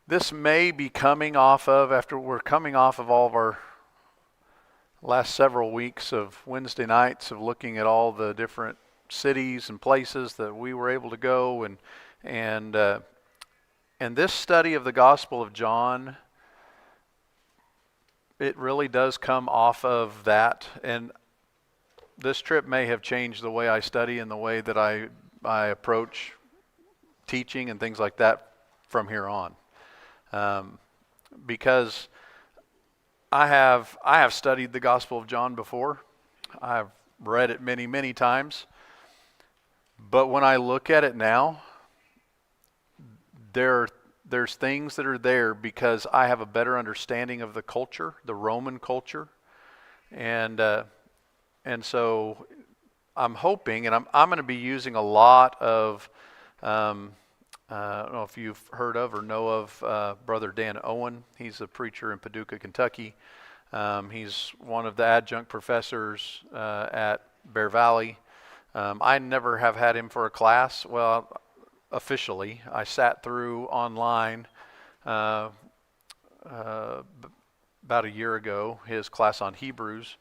This may be coming off of, after we're coming off of all of our last several weeks of Wednesday nights of looking at all the different cities and places that we were able to go, and uh, and this study of the Gospel of John, it really does come off of that. And this trip may have changed the way I study and the way that I approach teaching and things like that from here on, um, because I have studied the Gospel of John before. I've read it many times, but when I look at it now, there's things that are there because I have a better understanding of the culture, the Roman culture, and uh, and so I'm hoping, and I'm going to be using a lot of. Um, I don't know if you've heard of or know of Brother Dan Owen. He's a preacher in Paducah, Kentucky. He's one of the adjunct professors at Bear Valley. I never have had him for a class. Well, officially, I sat through online uh, about a year ago his class on Hebrews,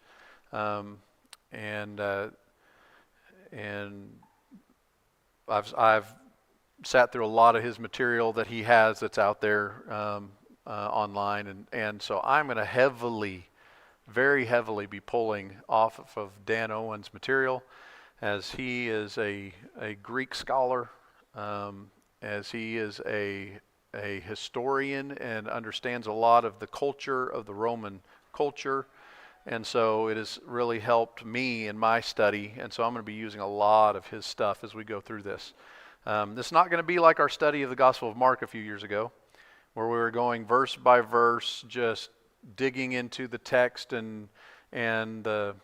um, and and I've sat through a lot of his material that he has that's out there online, and so I'm going to very heavily be pulling off of Dan Owen's material, as he is a Greek scholar, as he is a historian and understands a lot of the culture of the Roman culture. And so it has really helped me in my study, and so I'm going to be using a lot of his stuff as we go through this. This is not going to be like our study of the Gospel of Mark a few years ago, where we were going verse by verse, just digging into the text and the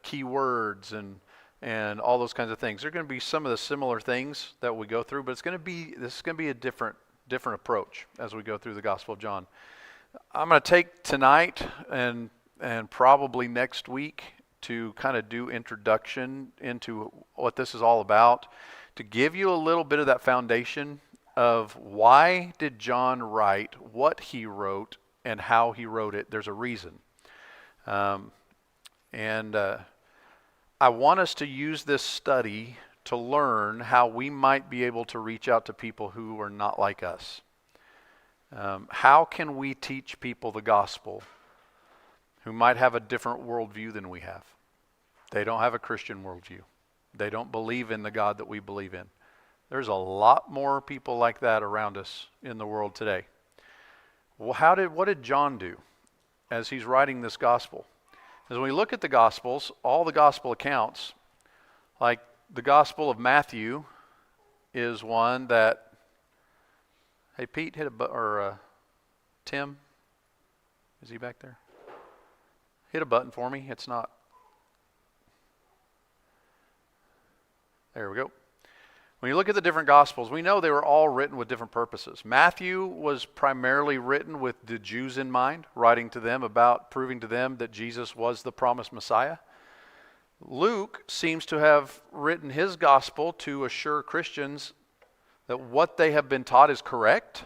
key words and all those kinds of things. There are going to be some of the similar things that we go through, but this is going to be a different approach as we go through the Gospel of John. I'm going to take tonight and probably next week to kind of do introduction into what this is all about, to give you a little bit of that foundation of why did John write what he wrote and how he wrote it. There's a reason. And I want us to use this study to learn how we might be able to reach out to people who are not like us. How can we teach people the gospel who might have a different worldview than we have? They don't have a Christian worldview. They don't believe in the God that we believe in. There's a lot more people like that around us in the world today. Well, what did John do as he's writing this gospel? As we look at the gospels, all the gospel accounts, like the Gospel of Matthew is one that, hey Pete, Tim, is he back there? Hit a button for me. It's not. There we go. When you look at the different Gospels, we know they were all written with different purposes. Matthew was primarily written with the Jews in mind, writing to them about proving to them that Jesus was the promised Messiah. Luke seems to have written his Gospel to assure Christians that what they have been taught is correct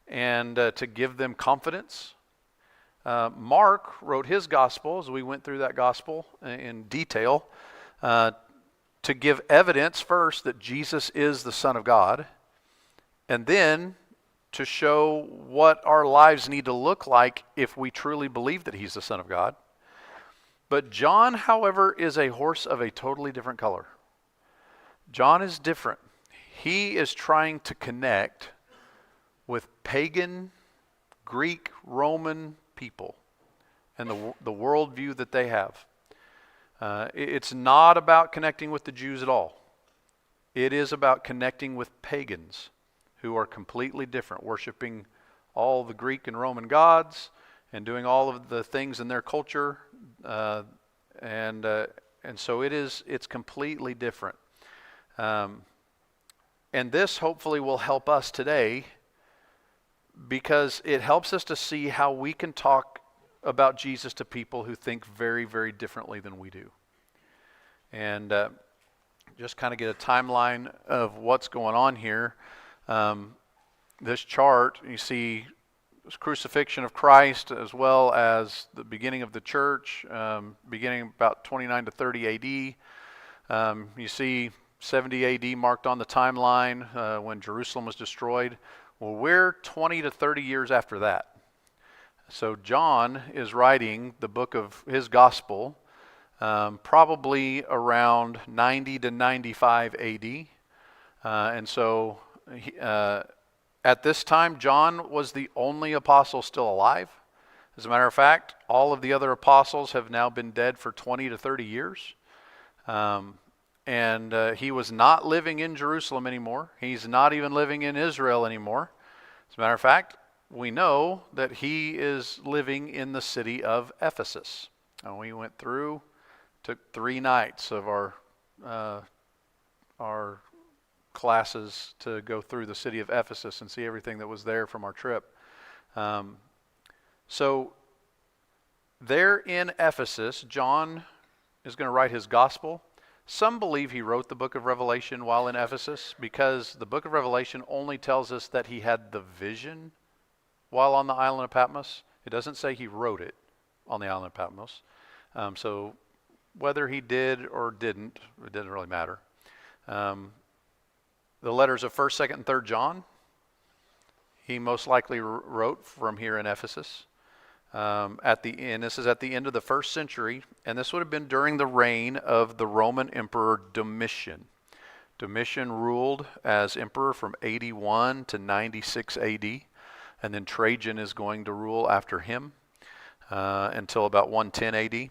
and to give them confidence. Mark wrote his Gospel, as we went through that Gospel in detail, to give evidence first that Jesus is the Son of God, and then to show what our lives need to look like if we truly believe that he's the Son of God. But John, however, is a horse of a totally different color. John is different. He is trying to connect with pagan, Greek, Roman people and the worldview that they have. It's not about connecting with the Jews at all. It is about connecting with pagans who are completely different, worshiping all the Greek and Roman gods and doing all of the things in their culture, and so it's completely different. And this hopefully will help us today, because it helps us to see how we can talk about Jesus to people who think very differently than we do. And just kind of get a timeline of what's going on here. this chart, you see crucifixion of Christ as well as the beginning of the church, beginning about 29 to 30 AD. You see 70 AD marked on the timeline when Jerusalem was destroyed. Well, we're 20 to 30 years after that. So John is writing the book of his gospel probably around 90 to 95 AD. And so at this time, John was the only apostle still alive. As a matter of fact, all of the other apostles have now been dead for 20 to 30 years. And he was not living in Jerusalem anymore. He's not even living in Israel anymore. As a matter of fact, we know that he is living in the city of Ephesus. And we went through, took 3 nights of our classes to go through the city of Ephesus and see everything that was there from our trip. So there in Ephesus, John is going to write his gospel. Some believe he wrote the book of Revelation while in Ephesus because the book of Revelation only tells us that he had the vision while on the island of Patmos. It doesn't say he wrote it on the island of Patmos. So whether he did or didn't, it doesn't really matter. The letters of 1st, 2nd, and 3rd John, he most likely wrote from here in Ephesus. And this is at the end of the 1st century, and this would have been during the reign of the Roman Emperor Domitian. Domitian ruled as emperor from 81 to 96 AD, and then Trajan is going to rule after him until about 110 AD.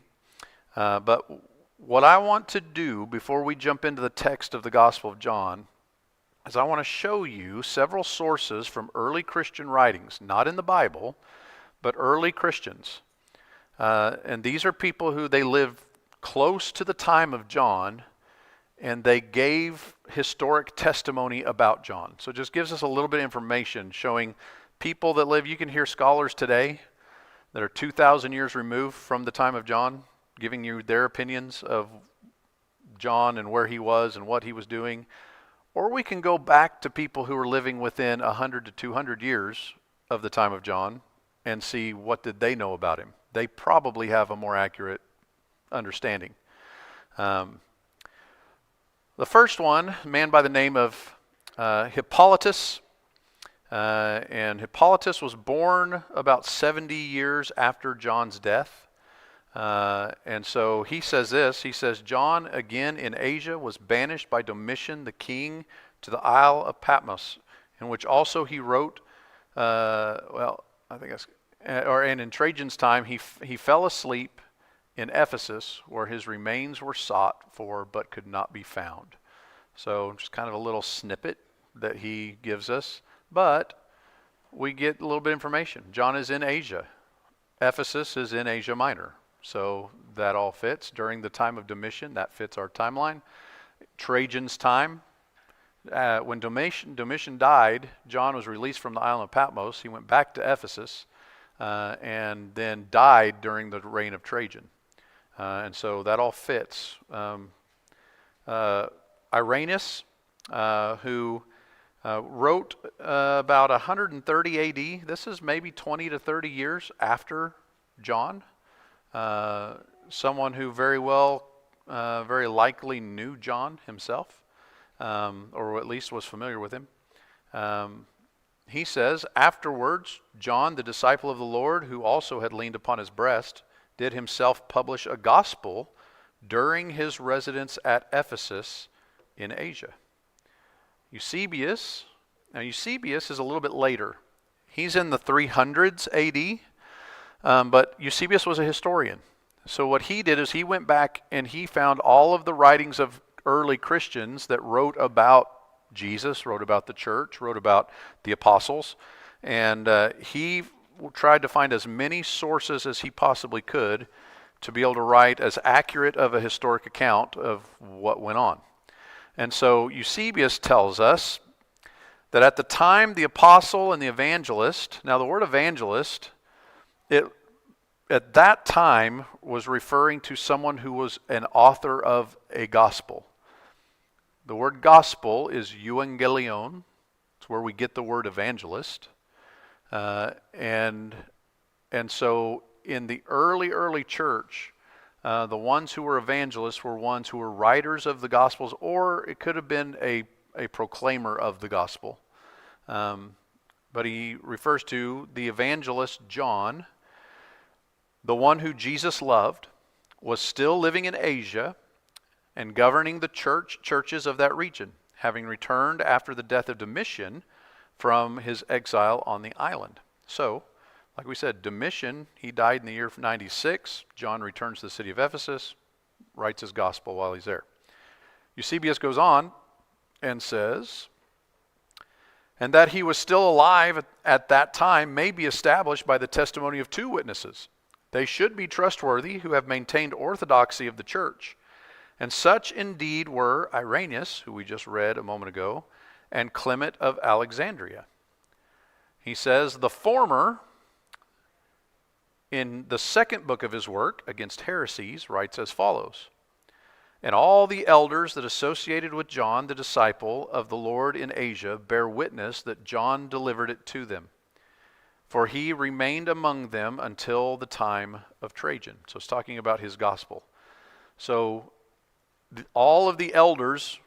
But what I want to do before we jump into the text of the Gospel of John is I want to show you several sources from early Christian writings, not in the Bible, but early Christians. And these are people who they lived close to the time of John, and they gave historic testimony about John. So it just gives us a little bit of information showing people that live. You can hear scholars today that are 2,000 years removed from the time of John giving you their opinions of John and where he was and what he was doing. Or we can go back to people who were living within 100 to 200 years of the time of John and see what did they know about him. They probably have a more accurate understanding. The first one, a man by the name of Hippolytus. And Hippolytus was born about 70 years after John's death. And so he says this, he says, John, again in Asia, was banished by Domitian the king to the Isle of Patmos, in which also he wrote, and in Trajan's time, he fell asleep in Ephesus, where his remains were sought for but could not be found. So just kind of a little snippet that he gives us, but we get a little bit of information. John is in Asia. Ephesus is in Asia Minor. So that all fits. During the time of Domitian, that fits our timeline. Trajan's time, when Domitian died, John was released from the island of Patmos. He went back to Ephesus and then died during the reign of Trajan. And so that all fits. Irenaeus, who wrote about 130 AD. This is maybe 20 to 30 years after John. Someone who very likely knew John himself, or at least was familiar with him. He says, afterwards, John, the disciple of the Lord, who also had leaned upon his breast, did himself publish a gospel during his residence at Ephesus in Asia. Eusebius is a little bit later. He's in the 300s AD, but Eusebius was a historian. So what he did is he went back and he found all of the writings of early Christians that wrote about Jesus, wrote about the church, wrote about the apostles, and he tried to find as many sources as he possibly could to be able to write as accurate of a historic account of what went on. And so Eusebius tells us that at the time the apostle and the evangelist, now the word evangelist, at that time was referring to someone who was an author of a gospel. The word gospel is euangelion. It's It's where we get the word evangelist. And so in the early church, the ones who were evangelists were ones who were writers of the Gospels, or it could have been a proclaimer of the Gospel. But he refers to the evangelist John, the one who Jesus loved, was still living in Asia and governing the churches of that region, having returned after the death of Domitian from his exile on the island. So, like we said, Domitian, he died in the year 96. John returns to the city of Ephesus, writes his gospel while he's there. Eusebius goes on and says, and that he was still alive at that time may be established by the testimony of two witnesses. They should be trustworthy who have maintained orthodoxy of the church. And such indeed were Irenaeus, who we just read a moment ago, and Clement of Alexandria. He says, the former, in the second book of his work, Against Heresies, writes as follows, and all the elders that associated with John, the disciple of the Lord in Asia, bear witness that John delivered it to them. For he remained among them until the time of Trajan. So it's talking about his gospel. So all of the elders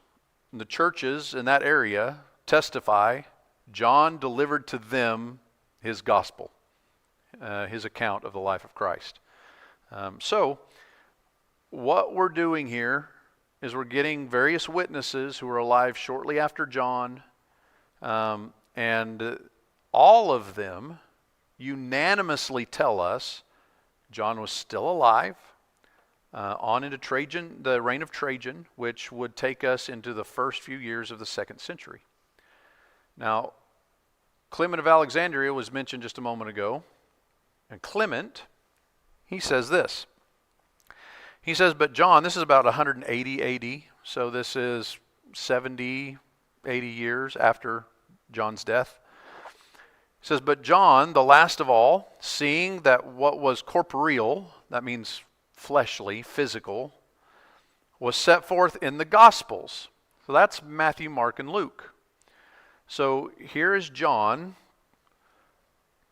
in the churches in that area testify John delivered to them his gospel, his account of the life of Christ. So what we're doing here is we're getting various witnesses who were alive shortly after John, and all of them unanimously tell us John was still alive on into Trajan, the reign of Trajan, which would take us into the first few years of the 2nd century. Now, Clement of Alexandria was mentioned just a moment ago, and Clement, he says this. He says, but John, this is about 180 AD, so this is 70, 80 years after John's death. He says, but John, the last of all, seeing that what was corporeal, that means fleshly, physical, was set forth in the Gospels. So that's Matthew, Mark, and Luke. So here is John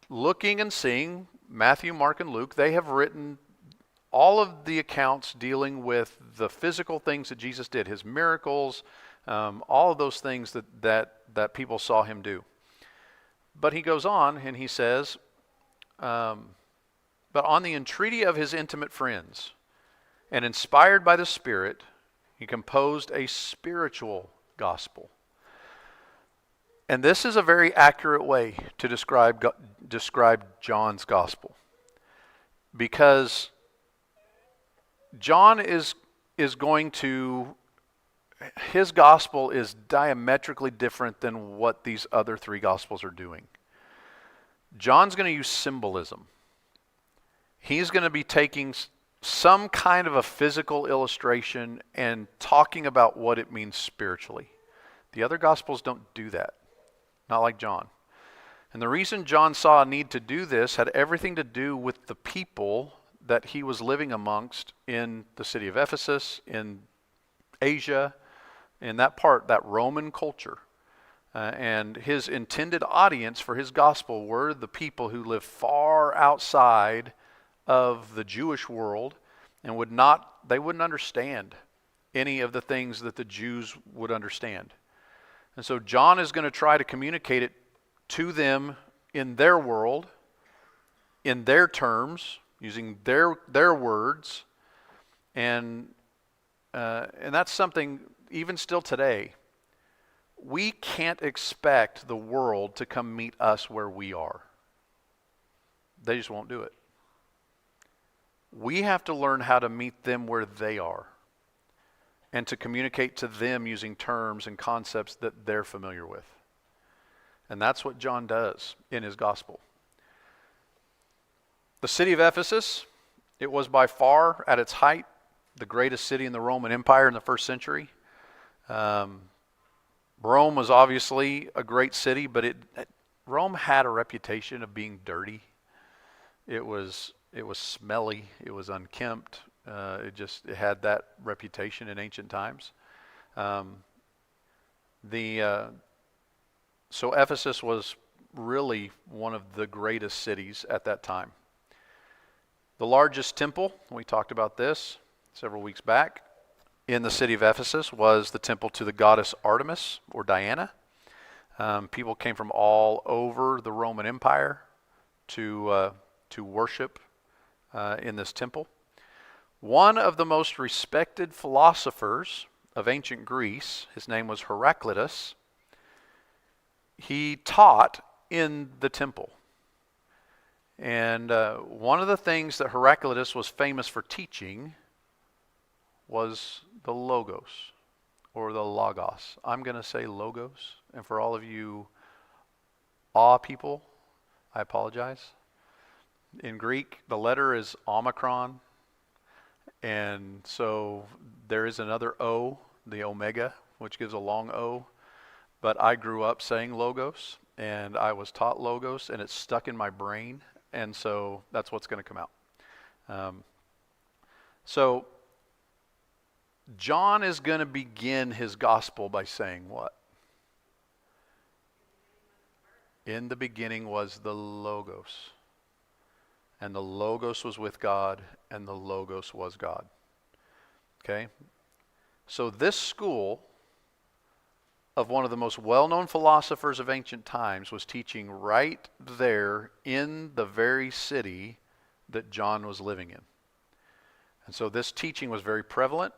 looking and seeing Matthew, Mark, and Luke. They have written all of the accounts dealing with the physical things that Jesus did, his miracles, all of those things that people saw him do. But he goes on and he says, but on the entreaty of his intimate friends and inspired by the Spirit, he composed a spiritual gospel. And this is a very accurate way to describe John's gospel, because John is going to, his gospel is diametrically different than what these other three gospels are doing. John's going to use symbolism. He's going to be taking some kind of a physical illustration and talking about what it means spiritually. The other gospels don't do that, not like John. And the reason John saw a need to do this had everything to do with the people that he was living amongst in the city of Ephesus, in Asia, in that part, that Roman culture. And his intended audience for his gospel were the people who lived far outside of the Jewish world and they wouldn't understand any of the things that the Jews would understand. And so John is going to try to communicate it to them in their world, in their terms, using their words, and that's something even still today. We can't expect the world to come meet us where we are. They just won't do it. We have to learn how to meet them where they are and to communicate to them using terms and concepts that they're familiar with. And that's what John does in his gospel. The city of Ephesus, it was by far at its height the greatest city in the Roman Empire in the 1st century. Rome was obviously a great city, but Rome had a reputation of being dirty. It was smelly. It was unkempt. It had that reputation in ancient times. The So Ephesus was really one of the greatest cities at that time. The largest temple, we talked about this several weeks back, in the city of Ephesus was the temple to the goddess Artemis or Diana. People came from all over the Roman Empire to worship in this temple. One of the most respected philosophers of ancient Greece, his name was Heraclitus, he taught in the temple. And one of the things that Heraclitus was famous for teaching was the Logos, or the Logos. I'm going to say Logos, and for all of you awe people, I apologize. In Greek, the letter is Omicron, and so there is another O, the Omega, which gives a long O, but I grew up saying Logos, and I was taught Logos, and it's stuck in my brain, and so that's what's going to come out. So John is going to begin his gospel by saying what? In the beginning was the Logos. And the Logos was with God, and the Logos was God. Okay? So this school of one of the most well-known philosophers of ancient times was teaching right there in the very city that John was living in. And so this teaching was very prevalent,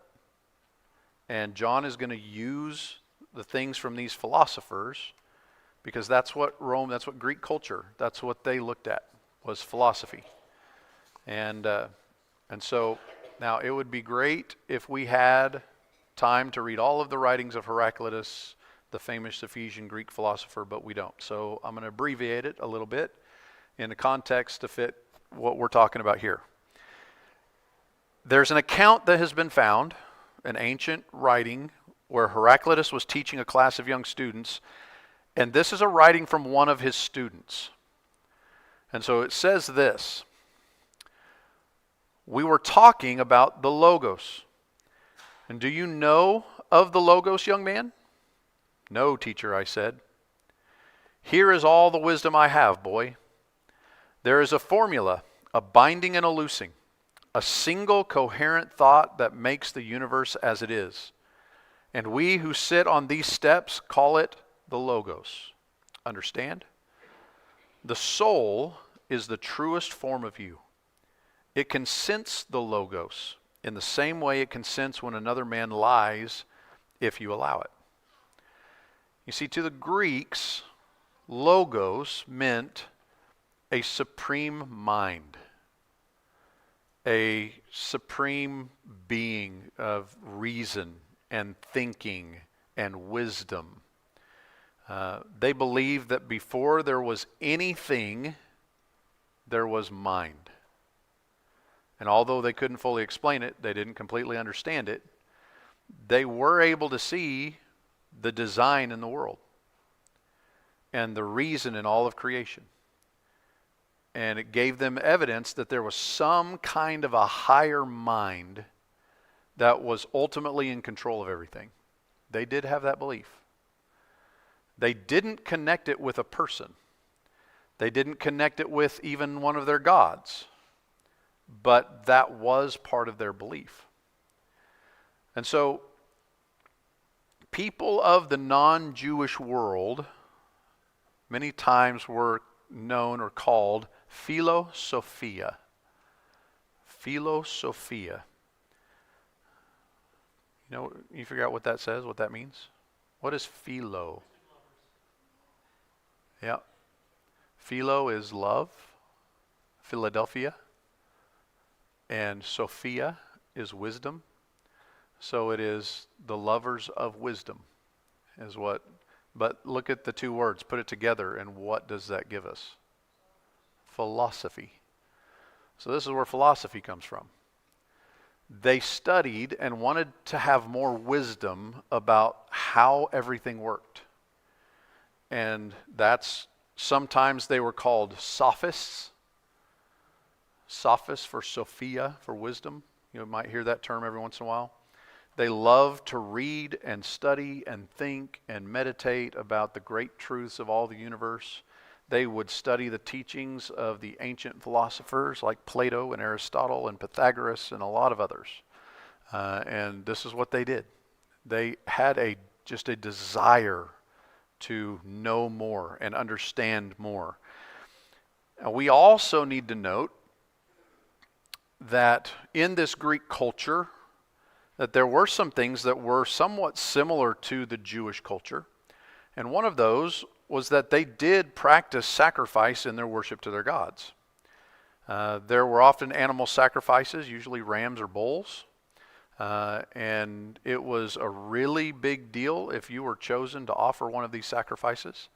and John is going to use the things from these philosophers because that's what Greek culture, that's what they looked at, was philosophy. And so now it would be great if we had time to read all of the writings of Heraclitus, the famous Ephesian Greek philosopher, but we don't. So I'm going to abbreviate it a little bit in the context to fit what we're talking about here. There's an account that has been found, an ancient writing, where Heraclitus was teaching a class of young students, and this is a writing from one of his students. And so it says this: we were talking about the Logos. And do you know of the Logos, young man? No, teacher, I said. Here is all the wisdom I have, boy. There is a formula, a binding and a loosing, a single coherent thought that makes the universe as it is. And we who sit on these steps call it the Logos. Understand? The soul is the truest form of you. It can sense the Logos in the same way it can sense when another man lies if you allow it. You see, to the Greeks, Logos meant a supreme mind, a supreme being of reason and thinking and wisdom. They believed that before there was anything, there was mind. And although they couldn't fully explain it, they didn't completely understand it, they were able to see the design in the world and the reason in all of creation. And it gave them evidence that there was some kind of a higher mind that was ultimately in control of everything. They did have that belief. They didn't connect it with a person. They didn't connect it with even one of their gods. But that was part of their belief. And so, people of the non-Jewish world many times were known or called philosophia. Philosophia. You figure out what that says, what that means? What is philo? Yeah. Philo is love, Philadelphia. And Sophia is wisdom. So it is the lovers of wisdom is what. But look at the two words, put it together, and what does that give us? Philosophy. So this is where philosophy comes from. They studied and wanted to have more wisdom about how everything worked. And that's, sometimes they were called sophists. Sophist for Sophia, for wisdom. You might hear that term every once in a while. They loved to read and study and think and meditate about the great truths of all the universe. They would study the teachings of the ancient philosophers like Plato and Aristotle and Pythagoras and a lot of others. And this is what they did. They had just a desire to know more and understand more. Now, we also need to note that in this Greek culture, that there were some things that were somewhat similar to the Jewish culture. And one of those was that they did practice sacrifice in their worship to their gods. There were often animal sacrifices, usually rams or bulls. And it was a really big deal if you were chosen to offer one of these sacrifices.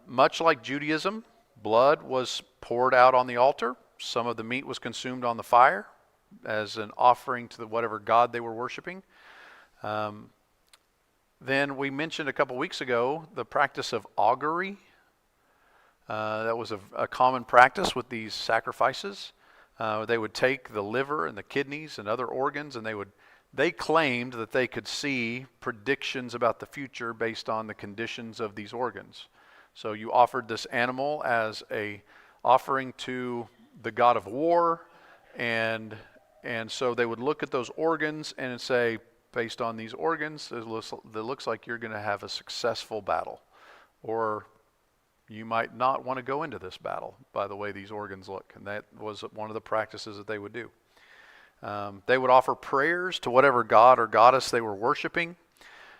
Much like Judaism, blood was poured out on the altar. Some of the meat was consumed on the fire as an offering to whatever god they were worshiping. Then we mentioned a couple weeks ago the practice of augury. That was a common practice with these sacrifices. They would take the liver and the kidneys and other organs, and they claimed that they could see predictions about the future based on the conditions of these organs. So you offered this animal as a offering to the god of war, and so they would look at those organs and say, based on these organs, it looks like you're going to have a successful battle, or you might not want to go into this battle by the way these organs look. And that was one of the practices that they would do. They would offer prayers to whatever god or goddess they were worshiping,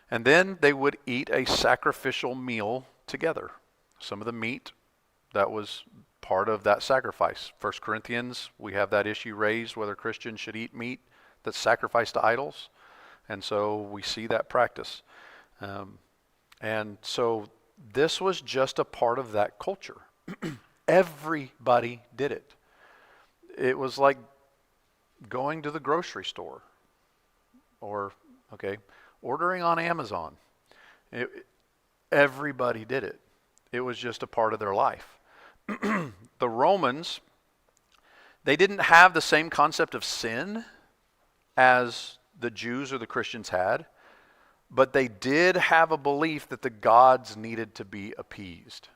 and then they would eat a sacrificial meal together. Some of the meat that was part of that sacrifice. 1 Corinthians, we have that issue raised whether Christians should eat meat that's sacrificed to idols. And so we see that practice. And so this was just a part of that culture. Everybody did it. It was like going to the grocery store or, ordering on Amazon. Everybody did it. It was just a part of their life. The Romans, they didn't have the same concept of sin as the Jews or the Christians had, but they did have a belief that the gods needed to be appeased.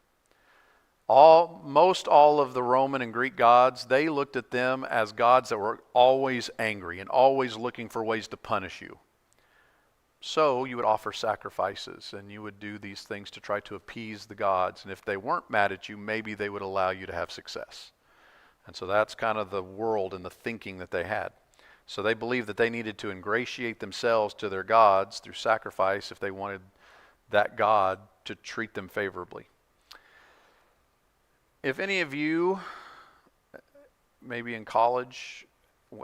Most all of the Roman and Greek gods, they looked at them as gods that were always angry and always looking for ways to punish you. So you would offer sacrifices and you would do these things to try to appease the gods. And if they weren't mad at you, maybe they would allow you to have success. And so that's kind of the world and the thinking that they had. So they believed that they needed to ingratiate themselves to their gods through sacrifice if they wanted that god to treat them favorably. If any of you, maybe in college,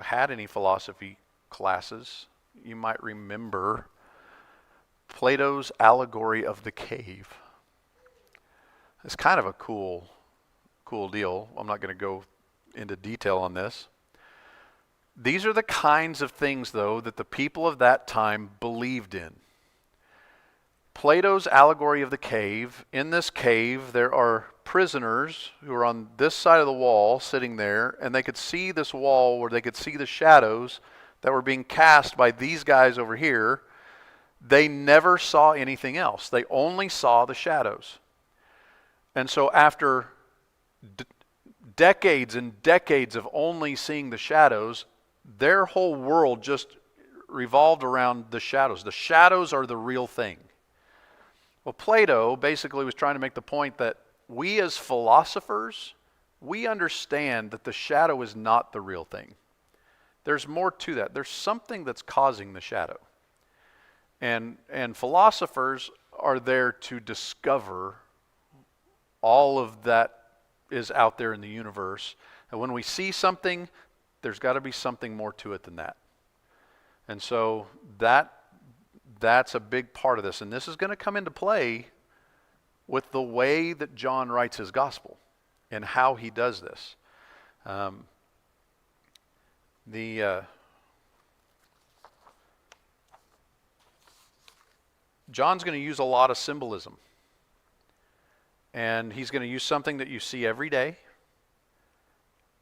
had any philosophy classes, you might remember Plato's allegory of the cave. It's kind of a cool deal. I'm not going to go into detail on this. These are the kinds of things, though, that the people of that time believed in. Plato's allegory of the cave. In this cave, there are prisoners who are on this side of the wall sitting there, and they could see this wall where they could see the shadows that were being cast by these guys over here. They never saw anything else. They only saw the shadows. And so after decades and decades of only seeing the shadows, their whole world just revolved around the shadows. The shadows are the real thing. Well, Plato basically was trying to make the point that we as philosophers, we understand that the shadow is not the real thing. There's more to that. There's something that's causing the shadow. And philosophers are there to discover all of that is out there in the universe. And when we see something, there's got to be something more to it than that. And so that's a big part of this. And this is going to come into play with the way that John writes his gospel and how he does this. John's going to use a lot of symbolism. And he's going to use something that you see every day.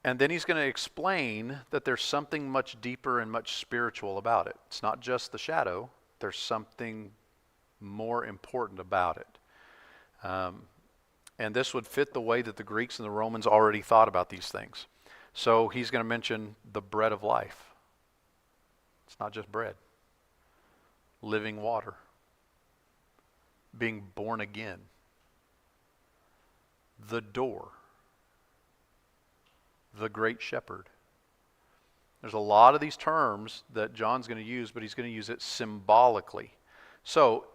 And then he's going to explain that there's something much deeper and much spiritual about it. It's not just the shadow. There's something more important about it. And this would fit the way that the Greeks and the Romans already thought about these things. So he's going to mention the bread of life. It's not just bread. Living water. Being born again. The door. The great shepherd. There's a lot of these terms that John's going to use, but he's going to use it symbolically. So,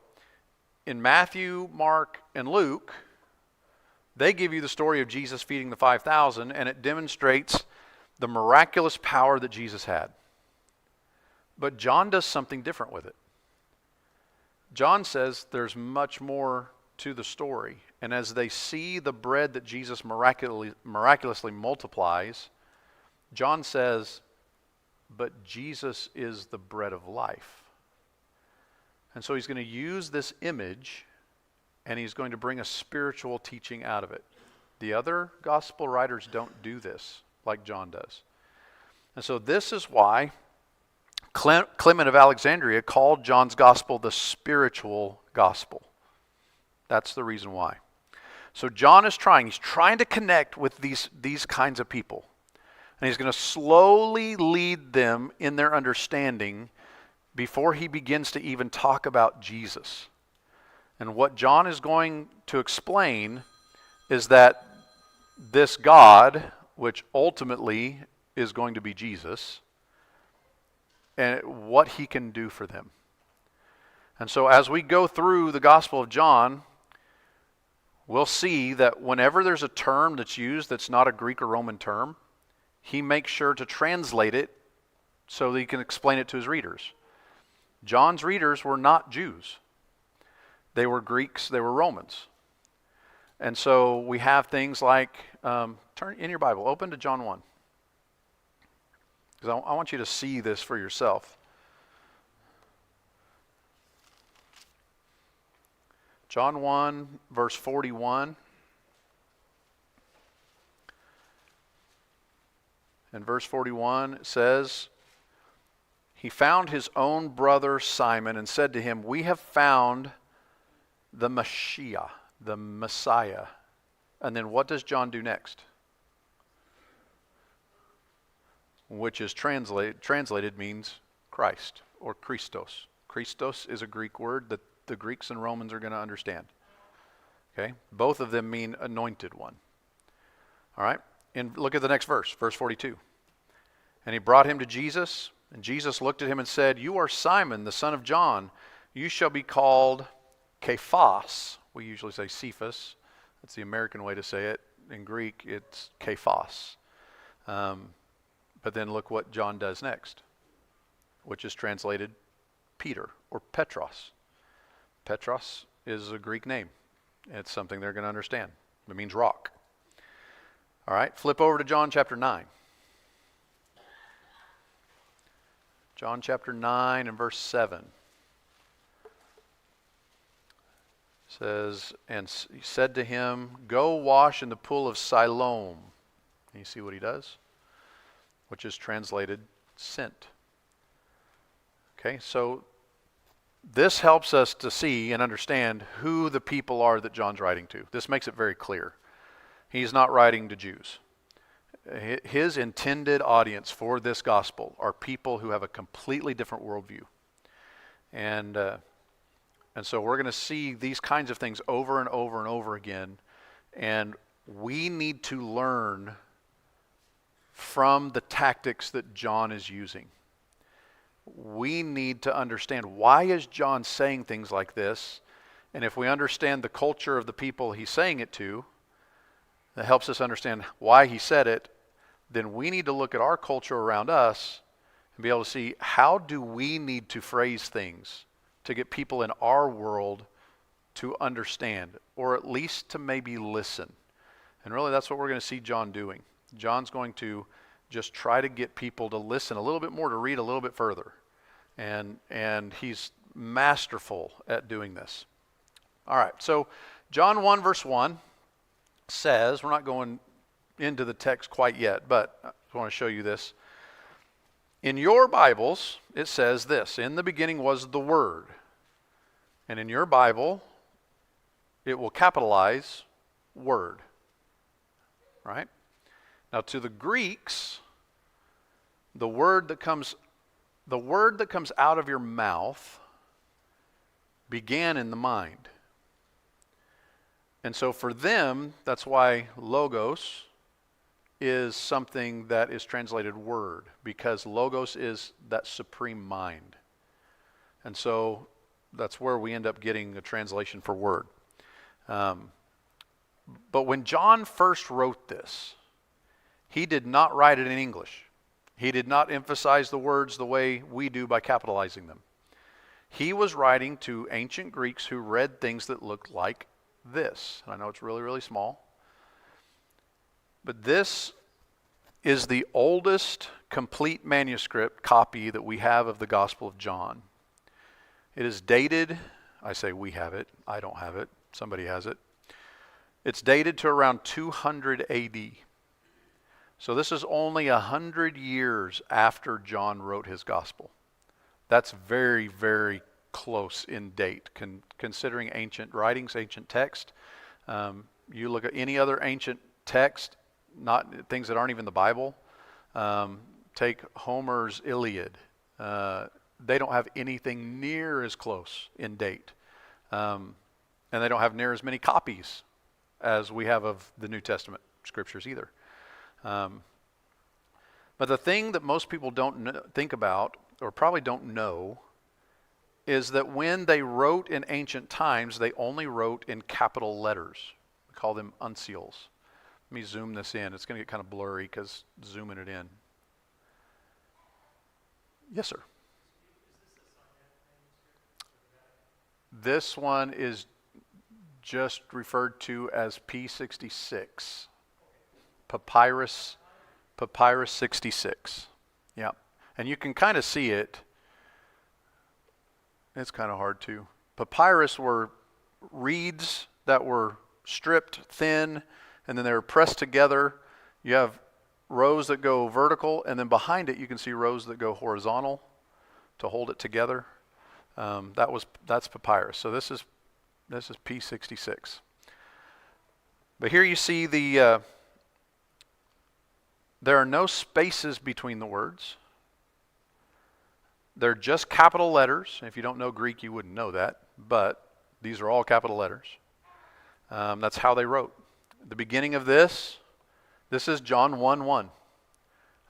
in Matthew, Mark, and Luke, they give you the story of Jesus feeding the 5,000, and it demonstrates the miraculous power that Jesus had. But John does something different with it. John says there's much more to the story. And as they see the bread that Jesus miraculously multiplies, John says, but Jesus is the bread of life. And so he's going to use this image, and he's going to bring a spiritual teaching out of it. The other gospel writers don't do this like John does. And so this is why Clement of Alexandria called John's gospel the spiritual gospel. That's the reason why. So John is he's trying to connect with these kinds of people. And he's going to slowly lead them in their understanding before he begins to even talk about Jesus. And what John is going to explain is that this God, which ultimately is going to be Jesus, and what he can do for them. And so as we go through the Gospel of John, we'll see that whenever there's a term that's used that's not a Greek or Roman term, he makes sure to translate it so that he can explain it to his readers. John's readers were not Jews. They were Greeks, they were Romans. And so we have things like, turn in your Bible, open to John 1. Because I want you to see this for yourself. John 1, verse 41. And verse 41 says, he found his own brother Simon and said to him, we have found the Mashiach, the Messiah. And then what does John do next? Which is translated means Christ or Christos. Christos is a Greek word that the Greeks and Romans are going to understand. Okay? Both of them mean anointed one. All right? And look at the next verse, verse 42. And he brought him to Jesus, and Jesus looked at him and said, you are Simon, the son of John. You shall be called Cephas. We usually say Cephas. That's the American way to say it. In Greek, it's Cephas. But then look what John does next, which is translated Peter or Petros. Petros is a Greek name. It's something they're going to understand. It means rock. All right, flip over to John chapter 9. John chapter 9 and verse 7. Says, and he said to him, go wash in the pool of Siloam. And you see what he does? Which is translated sent. Okay, so this helps us to see and understand who the people are that John's writing to. This makes it very clear. He's not writing to Jews. His intended audience for this gospel are people who have a completely different worldview. And so we're going to see these kinds of things over and over and over again. And we need to learn from the tactics that John is using. We need to understand, why is John saying things like this? And if we understand the culture of the people he's saying it to, that helps us understand why he said it, then we need to look at our culture around us and be able to see, how do we need to phrase things to get people in our world to understand, or at least to maybe listen. And really that's what we're going to see John doing. John's going to just try to get people to listen a little bit more, to read a little bit further. And he's masterful at doing this. All right, so John 1 verse 1 says, we're not going into the text quite yet, but I want to show you this. In your Bibles, it says this: in the beginning was the Word. And in your Bible, it will capitalize Word. Right? Now to the Greeks, the word that comes out of your mouth began in the mind. And so for them, that's why logos is something that is translated word, because logos is that supreme mind. And so that's where we end up getting a translation for word. But when John first wrote this, he did not write it in English. He did not emphasize the words the way we do by capitalizing them. He was writing to ancient Greeks who read things that looked like this. And I know it's really, really small. But this is the oldest complete manuscript copy that we have of the Gospel of John. It is dated, I say we have it, I don't have it, somebody has it. It's dated to around 200 AD. So this is only 100 years after John wrote his Gospel. That's very, very close in date, considering ancient writings, ancient text. You look at any other ancient text, not things that aren't even the Bible. Take Homer's Iliad. They don't have anything near as close in date. And they don't have near as many copies as we have of the New Testament scriptures either. But the thing that most people don't think about, or probably don't know, is that when they wrote in ancient times, they only wrote in capital letters. We call them uncials. Let me zoom this in. It's going to get kind of blurry because zooming it in. Yes, sir. This one is just referred to as P66. Papyrus 66. Yeah. And you can kind of see it. It's kind of hard to. Papyrus were reeds that were stripped thin, and then they were pressed together. You have rows that go vertical, and then behind it you can see rows that go horizontal to hold it together. That's papyrus. So this is P66. But here you see there are no spaces between the words. They're just capital letters. If you don't know Greek, you wouldn't know that, but these are all capital letters. That's how they wrote. The beginning of this is John 1:1.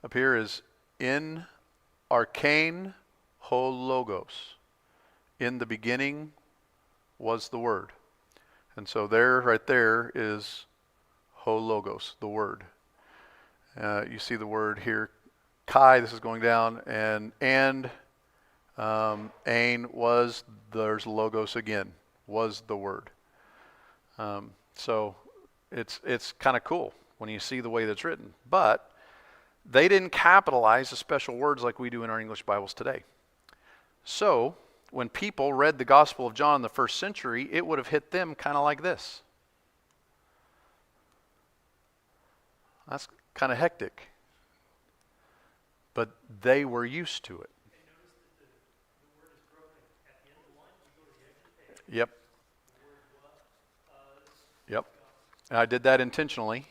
Up here is in archein ho logos. In the beginning was the Word. And so right there is ho logos, the Word. You see the word here, kai, this is going down, and ain was, there's logos again, was the Word. So it's kind of cool when you see the way that's written. But they didn't capitalize the special words like we do in our English Bibles today. So when people read the Gospel of John in the first century, it would have hit them kind of like this. That's kind of hectic. But they were used to it. Yep. Yep. And I did that intentionally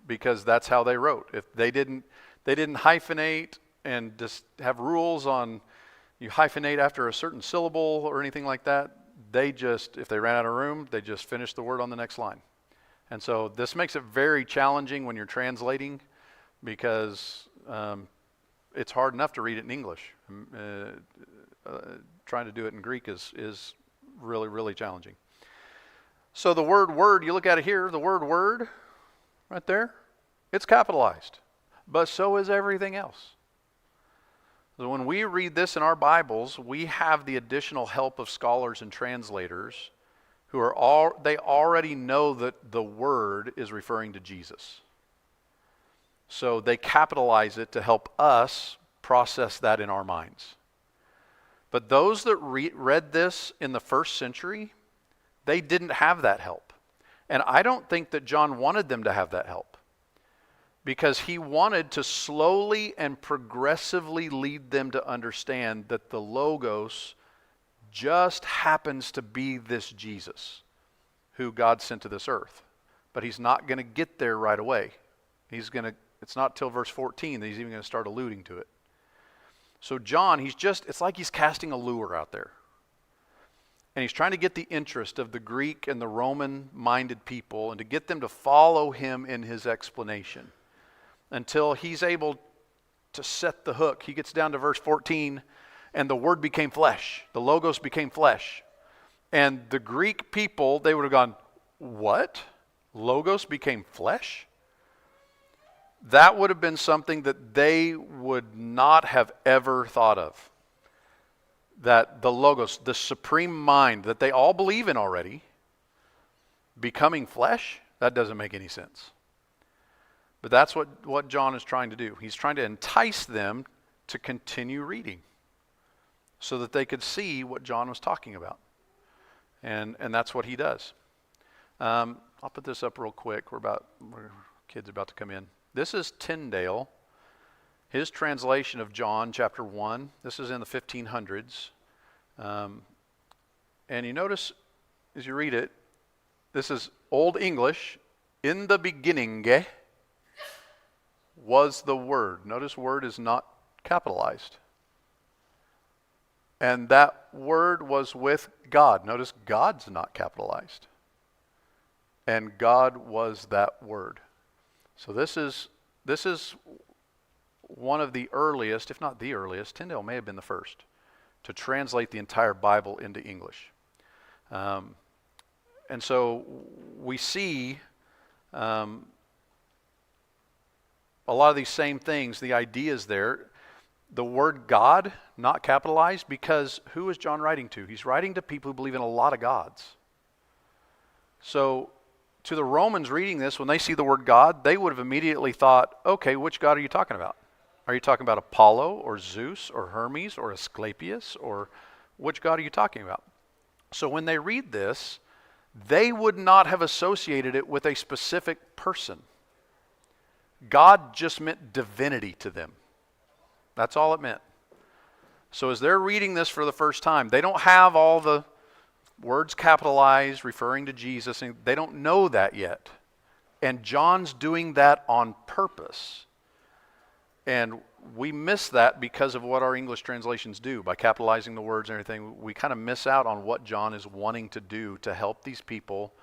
because that's how they wrote. If they didn't hyphenate and just have rules on you hyphenate after a certain syllable or anything like that. If they ran out of room, they just finished the word on the next line. And so this makes it very challenging when you're translating because it's hard enough to read it in English. Trying to do it in Greek is really, really challenging. So the word word, you look at it here, the word word right there, it's capitalized. But so is everything else. So when we read this in our Bibles, we have the additional help of scholars and translators who they already know that the word is referring to Jesus. So they capitalize it to help us process that in our minds. But those that read this in the first century, they didn't have that help. And I don't think that John wanted them to have that help. because he wanted to slowly and progressively lead them to understand that the Logos just happens to be this Jesus who God sent to this earth. But he's not going to get there right away. It's not till verse 14 that he's even going to start alluding to it. So John, it's like he's casting a lure out there. And he's trying to get the interest of the Greek and the Roman-minded people and to get them to follow him in his explanation until he's able to set the hook. He gets down to verse 14, and the Word became flesh. The Logos became flesh. And the Greek people, they would have gone, what? Logos became flesh? That would have been something that they would not have ever thought of. That the Logos, the supreme mind that they all believe in already, becoming flesh, that doesn't make any sense. But that's what John is trying to do. He's trying to entice them to continue reading so that they could see what John was talking about. And that's what he does. I'll put this up real quick. Kids about to come in. This is Tyndale, his translation of John chapter 1. This is in the 1500s. And you notice as you read it, this is Old English. In the beginning was the Word. Notice Word is not capitalized. And that Word was with God. Notice God's not capitalized. And God was that Word. So this is one of the earliest, if not the earliest, Tyndale may have been the first, to translate the entire Bible into English. And so we see a lot of these same things, the ideas there. The word God, not capitalized, because who is John writing to? He's writing to people who believe in a lot of gods. So to the Romans reading this, when they see the word God, they would have immediately thought, okay, which God are you talking about? Are you talking about Apollo or Zeus or Hermes or Asclepius, or which God are you talking about? So when they read this, they would not have associated it with a specific person. God just meant divinity to them. That's all it meant. So as they're reading this for the first time, they don't have all the words capitalized referring to Jesus. And they don't know that yet. And John's doing that on purpose. And we miss that because of what our English translations do. By capitalizing the words and everything, we kind of miss out on what John is wanting to do to help these people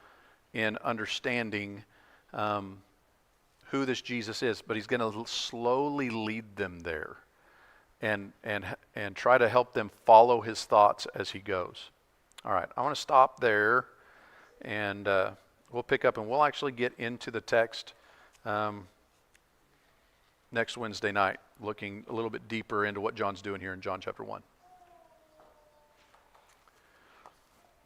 in understanding who this Jesus is. But he's going to slowly lead them there and try to help them follow his thoughts as he goes. All right, I want to stop there, and we'll pick up, and we'll actually get into the text next Wednesday night, looking a little bit deeper into what John's doing here in John chapter 1.